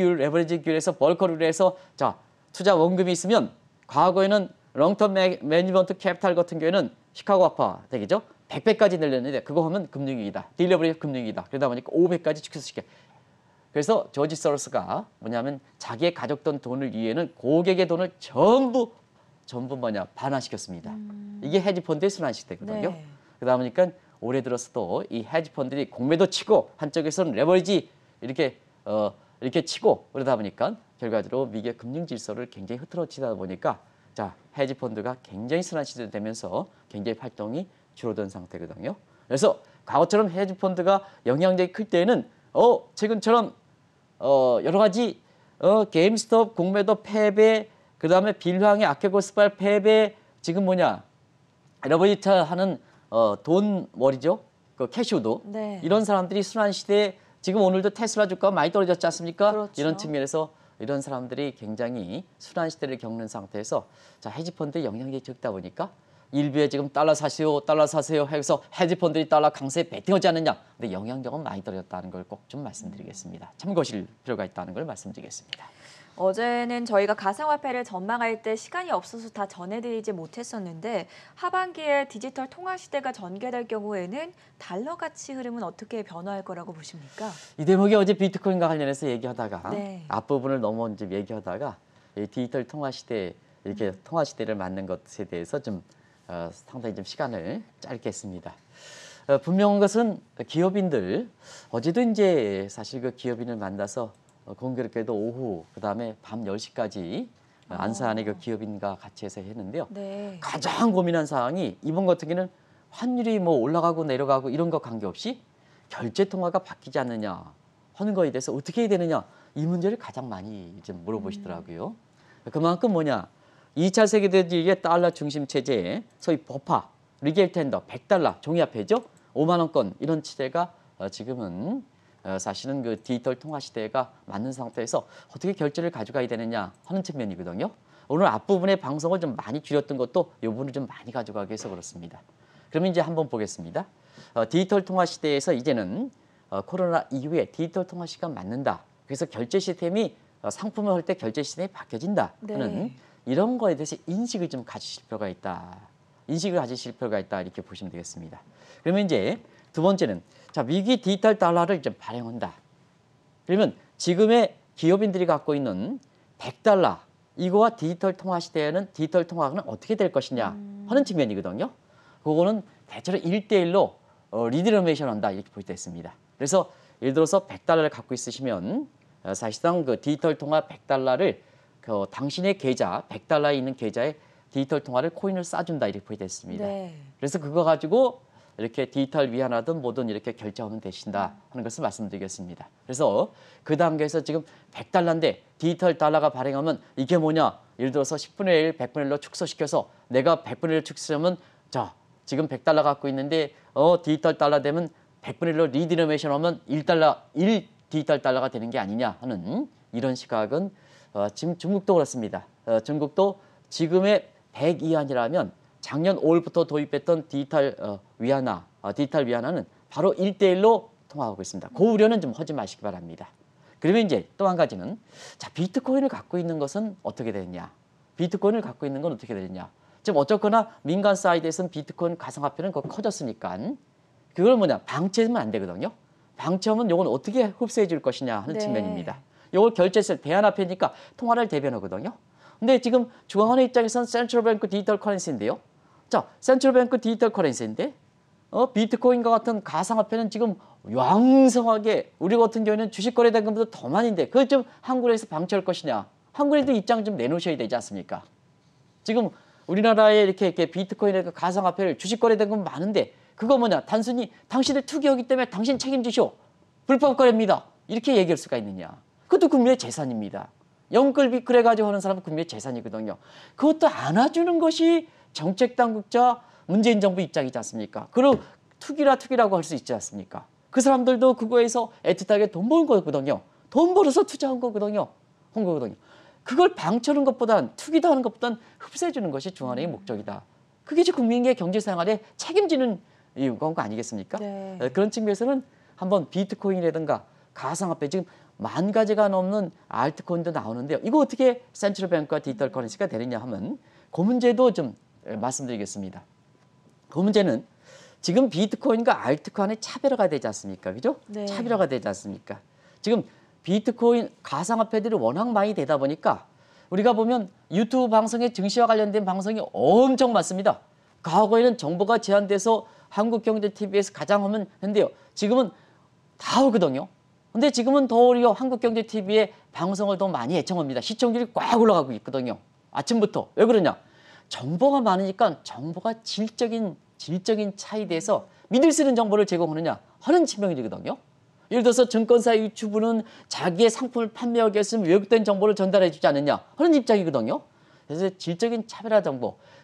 귤에서 벌커를 해서 자 투자 원금이 있으면 과거에는 롱텀 매니지먼트 캐피탈 같은 경우에는 시카고 아파 되겠죠? 100배까지 늘렸는데 그거 하면 금융위기다. 딜러버리 금융위기다. 그러다 보니까 500까지 축소시켜. 그래서 조지 소로스가 뭐냐면 자기의 가졌던 돈을 위해는 고객의 돈을 전부 반환시켰습니다. 이게 헤지펀드의 순환 시대거든요. 네. 그러다 보니까 올해 들어서도 이 헤지펀드들이 공매도 치고 한쪽에서는 레버리지 이렇게 치고 그러다 보니까 결과적으로 미국의 금융 질서를 굉장히 흐트러지다 보니까 자 헤지펀드가 굉장히 순환 시대 되면서 굉장히 활동이 줄어든 상태거든요. 그래서 과거처럼 헤지펀드가 영향력이 클 때에는 최근처럼 여러 가지 게임스톱 공매도 패배 그다음에 빌황의 아케고스팔 패배 지금 레버리지 하는 돈 머리죠. 그 캐시우도 네. 이런 사람들이 순환 시대에 지금 오늘도 테슬라 주가가 많이 떨어졌지 않습니까? 그렇죠. 이런 측면에서 이런 사람들이 굉장히 순환 시대를 겪는 상태에서 자 헤지펀드의 영향력이 적다 보니까 일부에 지금 달러 사세요 해서 헤지펀드들이 달러 강세에 배팅하지 않느냐. 근데 영향력은 많이 떨어졌다는 걸 꼭 좀 말씀드리겠습니다. 참고하실 필요가 있다는 걸 말씀드리겠습니다. 어제는 저희가 가상화폐를 전망할 때 시간이 없어서 다 전해드리지 못했었는데 하반기에 디지털 통화 시대가 전개될 경우에는 달러 가치 흐름은 어떻게 변화할 거라고 보십니까? 이 대목이 어제 비트코인과 관련해서 얘기하다가 네. 앞부분을 넘어 이제 얘기하다가 이 디지털 통화 시대 이렇게 통화 시대를 맞는 것에 대해서 좀 상당히 좀 시간을 짧게 했습니다. 분명한 것은 기업인들 어제도 이제 사실 그 기업인을 만나서 공교롭게도 오후 그다음에 밤 10시까지 안산의 그 기업인과 같이 해서 했는데요. 네. 가장 고민한 사항이 이번 같은 경우는 환율이 올라가고 내려가고 이런 거 관계없이 결제 통화가 바뀌지 않느냐 하는 거에 대해서 어떻게 해야 되느냐 이 문제를 가장 많이 좀 물어보시더라고요. 그만큼 2차 세계대전의 달러 중심 체제에 소위 버파, 리겔 텐더, 100달러 종이화폐죠. 5만 원권 이런 시대가 지금은 사실은 그 디지털 통화 시대가 맞는 상태에서 어떻게 결제를 가져가야 되느냐 하는 측면이거든요. 오늘 앞부분의 방송을 좀 많이 줄였던 것도 이 부분을 좀 많이 가져가기 위해서 그렇습니다. 그러면 이제 한번 보겠습니다. 디지털 통화 시대에서 이제는 코로나 이후에 디지털 통화 시대가 맞는다. 그래서 결제 시스템이 상품을 할 때 결제 시스템이 바뀌어진다 하는 네. 이런 거에 대해서 인식을 좀 가지실 필요가 있다. 인식을 가지실 필요가 있다 이렇게 보시면 되겠습니다. 그러면 이제 두 번째는 자 미국이 디지털 달러를 좀 발행한다. 그러면 지금의 기업인들이 갖고 있는 100달러 이거와 디지털 통화 시대에는 디지털 통화는 어떻게 될 것이냐 하는 측면이거든요. 그거는 대체로 1대1로 리드러메이션 한다 이렇게 볼 때 있습니다. 그래서 예를 들어서 100달러를 갖고 있으시면 사실상 그 디지털 통화 100달러를 그 당신의 계좌 100달러에 있는 계좌에 디지털 통화를 코인을 싸준다 이렇게 볼 때 있습니다. 네. 그래서 그거 가지고 이렇게 디지털 위안화든 뭐든 이렇게 결제하면 되신다 하는 것을 말씀드리겠습니다. 그래서 그 단계에서 지금 100달러인데 디지털 달러가 발행하면 이게 뭐냐? 예를 들어서 10분의 1, 100분의 1로 축소시켜서 내가 100분의 1 축소하면 자 지금 100달러 갖고 있는데 디지털 달러 되면 100분의 1로 리디노메이션 하면 1달러, 1 디지털 달러가 되는 게 아니냐 하는 이런 시각은 지금 중국도 그렇습니다. 중국도 지금의 100 이하이라면 작년 5월부터 도입했던 디지털 위안화는 바로 1대1로 통하고 있습니다. 그 우려는 좀 하지 마시기 바랍니다. 그러면 이제 또 한 가지는 자, 비트코인을 갖고 있는 것은 어떻게 되느냐? 비트코인을 갖고 있는 건 어떻게 되느냐? 지금 어쨌거나 민간 사이드에서는 비트코인 가상화폐는 거의 커졌으니까 그걸 방치하면 안 되거든요. 방치하면 이건 어떻게 흡수해 줄 것이냐 하는 네. 측면입니다. 이걸 결제세 대안화폐니까 통화를 대변하거든요. 근데 지금 중앙은행 입장에서는 센트럴뱅크 디지털 커런시인데요. 자, 센트럴뱅크 디지털 커런시인데 비트코인과 같은 가상화폐는 지금 왕성하게 우리 같은 경우에는 주식 거래 대금보다 더 많은데 그걸 좀 한국에서 방치할 것이냐? 한국에도 입장 좀 내놓으셔야 되지 않습니까? 지금 우리나라에 이렇게 비트코인의 가상화폐를 주식 거래 대금 많은데 그거 단순히 당신들 투기하기 때문에 당신 책임지쇼. 불법 거래입니다. 이렇게 얘기할 수가 있느냐? 그것도 국민의 재산입니다. 영끌비 그래가지고 하는 사람은 국민의 재산이거든요. 그것도 안아주는 것이 정책 당국자 문재인 정부 입장이지 않습니까? 그리고 투기라고 할 수 있지 않습니까? 그 사람들도 그거에서 애틋하게 돈 버는 거거든요. 돈 벌어서 투자한 거거든요. 그걸 방치하는 것보단 투기도 하는 것보단 흡수해 주는 것이 중앙은행의 목적이다. 그게 이제 국민의 경제 생활에 책임지는 거 아니겠습니까? 네. 그런 측면에서는 한번 비트코인이라든가 가상화폐 지금 10,000가지가 넘는 알트코인도 나오는데요. 이거 어떻게 센트럴뱅크와 디지털 커런시가 되느냐 하면 그 문제도 좀 말씀드리겠습니다. 그 문제는 지금 비트코인과 알트코인의 차별화가 되지 않습니까? 그죠? 네. 차별화가 되지 않습니까? 지금 비트코인 가상화폐들이 워낙 많이 되다 보니까 우리가 보면 유튜브 방송에 증시와 관련된 방송이 엄청 많습니다. 과거에는 정보가 제한돼서 한국경제TV에서 가장 하면 했는데요. 지금은 다 오거든요. 근데 지금은 더 오히려 한국경제TV의 방송을 더 많이 애청합니다. 시청률이 꽉 올라가고 있거든요. 아침부터. 왜 그러냐? 정보가 많으니까 정보가 질적인 차이에 대해서 믿을 수 있는 정보를 제공하느냐 하는 측면이거든요. 예를 들어서 증권사 유튜브는 자기의 상품을 판매하기 위해서는 왜곡된 정보를 전달해 주지 않느냐 하는 입장이거든요. 그래서 질적인 차별화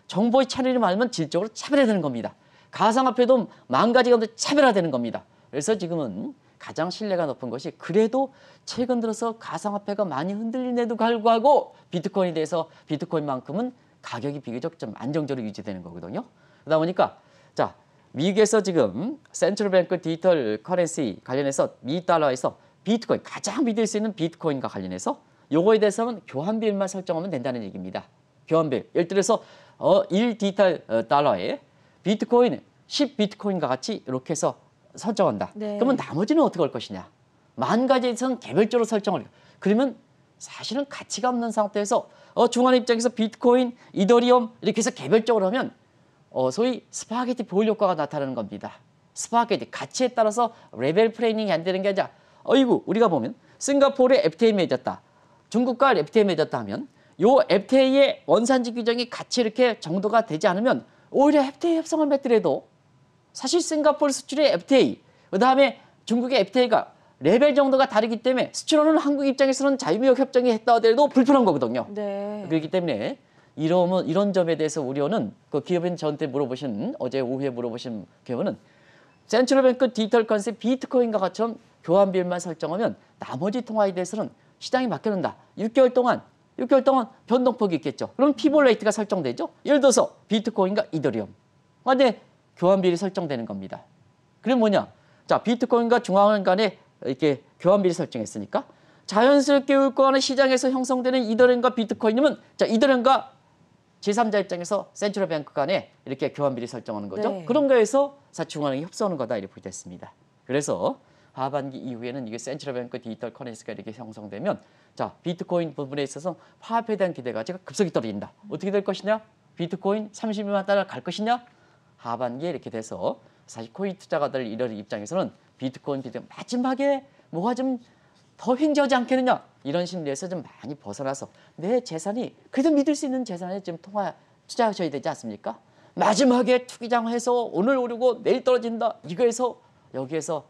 정보의 차별이 많으면 질적으로 차별화되는 겁니다. 가상화폐도 10,000가지가 차별화되는 겁니다. 그래서 지금은 가장 신뢰가 높은 것이 그래도 최근 들어서 가상화폐가 많이 흔들리는데도 불구하고 비트코인에 대해서 비트코인만큼은 가격이 비교적 좀 안정적으로 유지되는 거거든요. 그러다 보니까 자, 미국에서 지금 센트럴뱅크 디지털 커런시 관련해서 미 달러에서 비트코인 가장 믿을 수 있는 비트코인과 관련해서 요거에 대해서는 교환비율만 설정하면 된다는 얘기입니다. 교환비율. 예를 들어서 1 디지털 달러에 비트코인 10 비트코인과 같이 이렇게 해서 설정한다. 네. 그러면 나머지는 어떻게 할 것이냐? 10,000가지에서는 개별적으로 설정을. 그러면 사실은 가치가 없는 상태에서 중앙 입장에서 비트코인, 이더리움 이렇게 해서 개별적으로 하면 소위 스파게티 보일 효과가 나타나는 겁니다. 스파게티 가치에 따라서 레벨 플레이닝이 안 되는 게 아니라 어이구 우리가 보면 싱가포르에 FTA 맺었다. 중국과 FTA 맺었다 하면 요 FTA의 원산지 규정이 같이 이렇게 정도가 되지 않으면 오히려 FTA 협상을 맺더라도 사실 싱가포르 수출의 FTA 그다음에 중국의 FTA가 레벨 정도가 다르기 때문에 수출하는 한국 입장에서는 자유무역 협정이 했다 하더라도 불편한 거거든요. 네. 그렇기 때문에 이런 점에 대해서 우려는 그 기업인 저한테 물어보신 어제 오후에 물어보신 기업은 센트럴뱅크 디지털 커런시 비트코인과 같이 교환비율만 설정하면 나머지 통화에 대해서는 시장이 맡겨놓는다. 6개월 동안 변동폭이 있겠죠. 그럼 피볼 레이트가 설정되죠. 예를 들어서 비트코인과 이더리움 간에 교환비율이 설정되는 겁니다. 그럼 뭐냐? 자, 비트코인과 중앙은행 간에 이렇게 교환비율 설정했으니까 자연스럽게 올 거는 시장에서 형성되는 이더리움과 비트코인이면 자, 이더리움과 제3자 입장에서 센트럴뱅크 간에 이렇게 교환비율 설정하는 거죠. 네. 그런 거에서 중앙은행이 협소하는 거다 이렇게 보겠습니다. 그래서 하반기 이후에는 이게 센트럴뱅크 디지털 커런시가 이렇게 형성되면 자, 비트코인 부분에 있어서 화폐에 대한 기대가 급속히 떨어진다. 어떻게 될 것이냐? 비트코인 32만 달러 갈 것이냐? 하반기에 이렇게 돼서 사실 코인 투자가들 이런 입장에서는 비트코인 마지막에 뭐가 좀 더 횡재하지 않겠느냐 이런 심리에서 좀 많이 벗어나서 내 재산이 그래도 믿을 수 있는 재산에 좀 투자하셔야 되지 않습니까? 마지막에 투기장해서 오늘 오르고 내일 떨어진다 이거에서 여기에서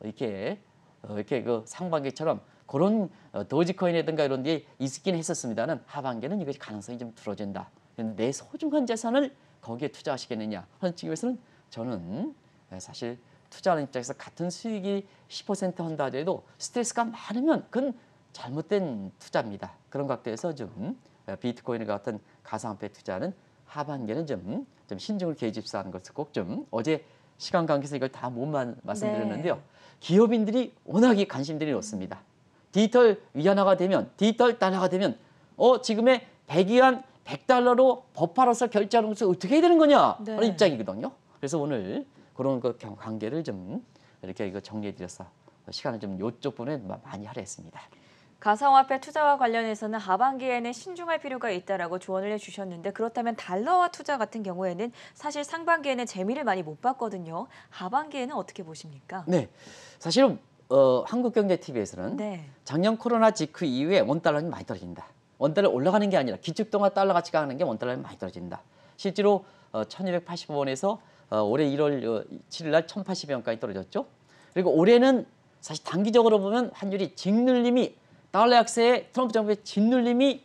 이렇게 그 상반기처럼 그런 도지코인이라든가 이런 게 있긴 했었습니다는 하반기에는 이것이 가능성이 좀 줄어든다. 내 소중한 재산을 거기에 투자하시겠느냐 하는 측면에서는 저는 사실 투자하는 입장에서 같은 수익이 10% 한다 하더라도 스트레스가 많으면 그건 잘못된 투자입니다. 그런 각도에서 좀 비트코인과 같은 가상화폐 투자는 하반기에는 좀 신중을 기해집사하는 것을 꼭 좀 어제 시간 관계에서 이걸 다 못 말씀드렸는데요. 네. 기업인들이 워낙에 관심들이 높습니다. 디지털 위안화가 되면 디지털 달러가 되면 지금의 100위안 100달러로 법화로서 결제하는 것을 어떻게 해야 되는 거냐 네. 하는 입장이거든요. 그래서 오늘 그런 관계를 좀 이렇게 이거 정리해드려서 시간을 좀 이쪽 부분에 많이 할애했습니다. 가상화폐 투자와 관련해서는 하반기에는 신중할 필요가 있다라고 조언을 해주셨는데 그렇다면 달러화 투자 같은 경우에는 사실 상반기에는 재미를 많이 못 봤거든요. 하반기에는 어떻게 보십니까? 네, 사실은 한국경제TV에서는 네. 작년 코로나 직후 이후에 원달러는 많이 떨어진다. 원달러 올라가는 게 아니라 기축통화 달러 가치가 가는 게 원달러는 많이 떨어진다. 실제로 1280원에서 올해 1월 7일 날 1080원까지 떨어졌죠. 그리고 올해는 사실 단기적으로 보면 환율이 직눌림이 달러 약세에 트럼프 정부의 짓눌림이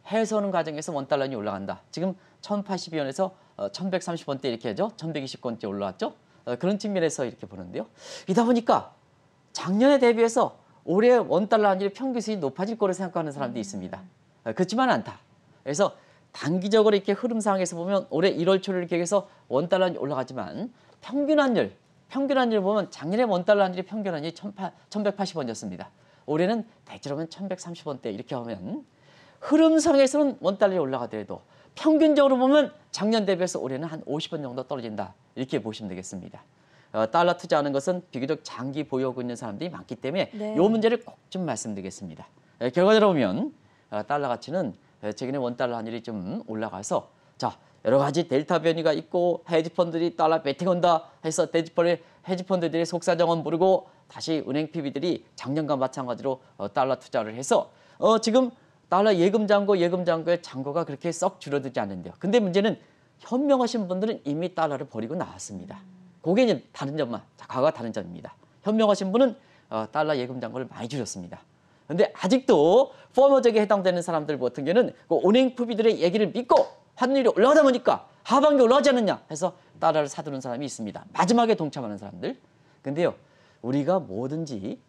해소하는 과정에서 원달러이 올라간다. 지금 1080원에서 1130원대 이렇게 하죠. 1120원대 올라왔죠. 그런 측면에서 이렇게 보는데요. 이다 보니까 작년에 대비해서 올해 원달러 환율의 평균 수익이 높아질 거로 생각하는 사람도 있습니다. 그렇지만 않다. 그래서 단기적으로 이렇게 흐름상에서 보면 올해 1월 초를 기획해서 원달러 환율이 올라가지만 평균 환율 보면 작년에 원달러 환율의 평균 환율이 1180원이었습니다. 올해는 대체로 하면 1130원대 이렇게 하면 흐름상에서는 원달러이 올라가더라도 평균적으로 보면 작년 대비해서 올해는 한 50원 정도 떨어진다. 이렇게 보시면 되겠습니다. 달러 투자하는 것은 비교적 장기 보유하고 있는 사람들이 많기 때문에 네. 이 문제를 꼭 좀 말씀드리겠습니다. 결과적으로 보면 달러 가치는 최근에 원달러 환율이 좀 올라가서 자 여러 가지 델타 변이가 있고 헤지펀드들이 달러 베팅한다 해서 헤지펀드들이 속사정은 모르고 다시 은행 PB들이 작년과 마찬가지로 달러 투자를 해서 지금 달러 예금 잔고의 잔고가 그렇게 썩 줄어들지 않는데요. 근데 문제는 현명하신 분들은 이미 달러를 버리고 나왔습니다. 그게 이제 다른 점만, 과거와 다른 점입니다. 현명하신 분은 달러 예금 잔고를 많이 줄였습니다. 근데 아직도 포머적에 해당되는 사람들 같은 경우는 그 은행 PB들의 얘기를 믿고 환율이 올라가다 보니까 하반기 올라가지 않느냐 해서 달러를 사두는 사람이 있습니다. 마지막에 동참하는 사람들. 근데요. 우리가 뭐든지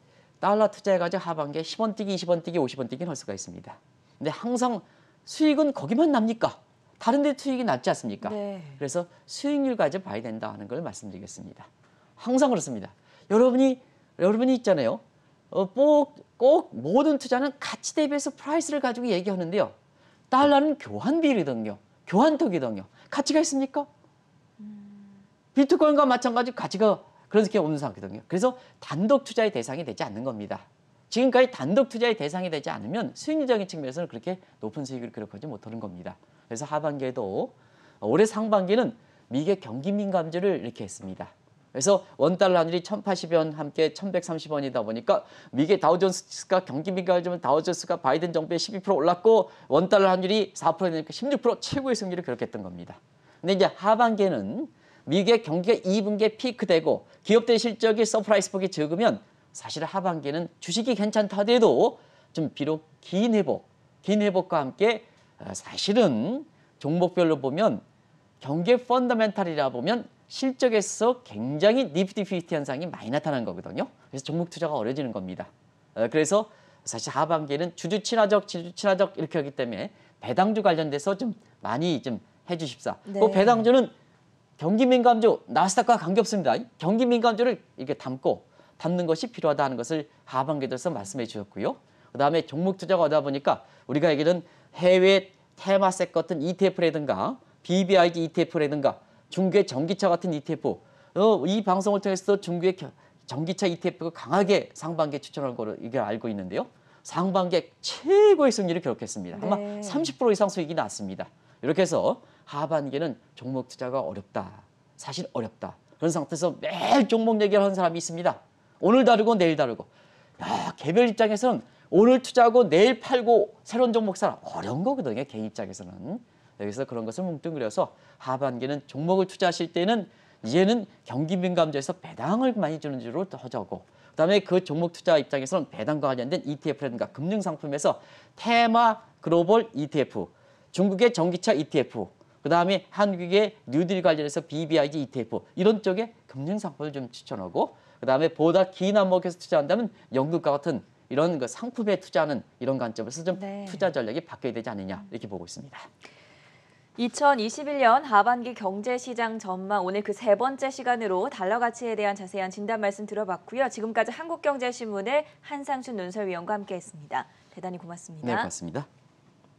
달러 투자해가지고 하반기에 10원 뛰기, 20원 뛰기, 50원 뛰기는 할 수가 있습니다. 근데 항상 수익은 거기만 납니까? 다른 데 수익이 낮지 않습니까? 네. 그래서 수익률 가지고 봐야 된다 하는 걸 말씀드리겠습니다. 항상 그렇습니다. 여러분이 있잖아요. 꼭 모든 투자는 가치 대비해서 프라이스를 가지고 얘기하는데요. 달러는 교환비율이거든요. 교환턱이거든요. 가치가 있습니까? 비트코인과 마찬가지 가치가 그렇게 없는 상황이거든요. 그래서 단독 투자의 대상이 되지 않는 겁니다. 지금까지 단독 투자의 대상이 되지 않으면 수익률적인 측면에서는 그렇게 높은 수익을 기록하지 못하는 겁니다. 그래서 하반기에도 올해 상반기는 미국의 경기 민감주를 이렇게 했습니다. 그래서 원달러 환율이 1080원 함께 1130원이다 보니까 미국의 다우존스가 경기 민감주면 다우존스가 바이든 정부에 12% 올랐고 원달러 환율이 4%니까 16% 최고의 승률을 기록했던 겁니다. 근데 이제 하반기에는 미국의 경기가 2분기에 피크되고 기업들의 실적이 서프라이즈 폭이 적으면 사실 하반기에는 주식이 괜찮다 하더라도 좀 비록 긴 회복과 함께 사실은 종목별로 보면 경기의 펀더멘탈이라 보면 실적에서 굉장히 니프티 50 현상이 많이 나타나는 거거든요. 그래서 종목 투자가 어려지는 겁니다. 그래서 사실 하반기에는 주주 친화적 이렇게 하기 때문에 배당주 관련돼서 좀 많이 좀 해주십사. 네. 그 배당주는 경기 민감주 나스닥과 관계없습니다. 경기 민감주를 이렇게 담는 것이 필요하다 하는 것을 하반기에 들어서 말씀해 주셨고요. 그다음에 종목 투자가 하다 보니까 우리가 얘기하는 해외 테마섹 같은 ETF라든가 BBIG ETF라든가 중국의 전기차 같은 ETF 이 방송을 통해서 중국의 전기차 ETF가 강하게 상반기에 추천한 거로 이게 알고 있는데요. 상반기에 최고의 승리를 기록했습니다. 아마 네. 30% 이상 수익이 났습니다. 이렇게 해서 하반기에는 종목 투자가 어렵다. 사실 어렵다. 그런 상태에서 매일 종목 얘기를 하는 사람이 있습니다. 오늘 다르고 내일 다르고. 개별 입장에서는 오늘 투자하고 내일 팔고 새로운 종목 사라. 어려운 거거든요. 개인 입장에서는. 여기서 그런 것을 뭉뚱그려서 하반기는 종목을 투자하실 때는 이제는 경기 민감주에서 배당을 많이 주는 주로 하자고. 그다음에 그 종목 투자 입장에서는 배당과 관련된 ETF라든가 금융상품에서 테마 글로벌 ETF, 중국의 전기차 ETF, 그다음에 한국의 뉴딜 관련해서 BBIG ETF 이런 쪽에 금융 상품을 좀 추천하고 그다음에 보다 긴 안목에서 투자한다면 연극과 같은 이런 그 상품에 투자하는 이런 관점에서 좀 네. 투자 전략이 바뀌어야 되지 않느냐 이렇게 보고 있습니다. 2021년 하반기 경제시장 전망 오늘 그 세 번째 시간으로 달러 가치에 대한 자세한 진단 말씀 들어봤고요. 지금까지 한국경제신문의 한상춘 논설위원과 함께했습니다. 대단히 고맙습니다. 네, 고맙습니다.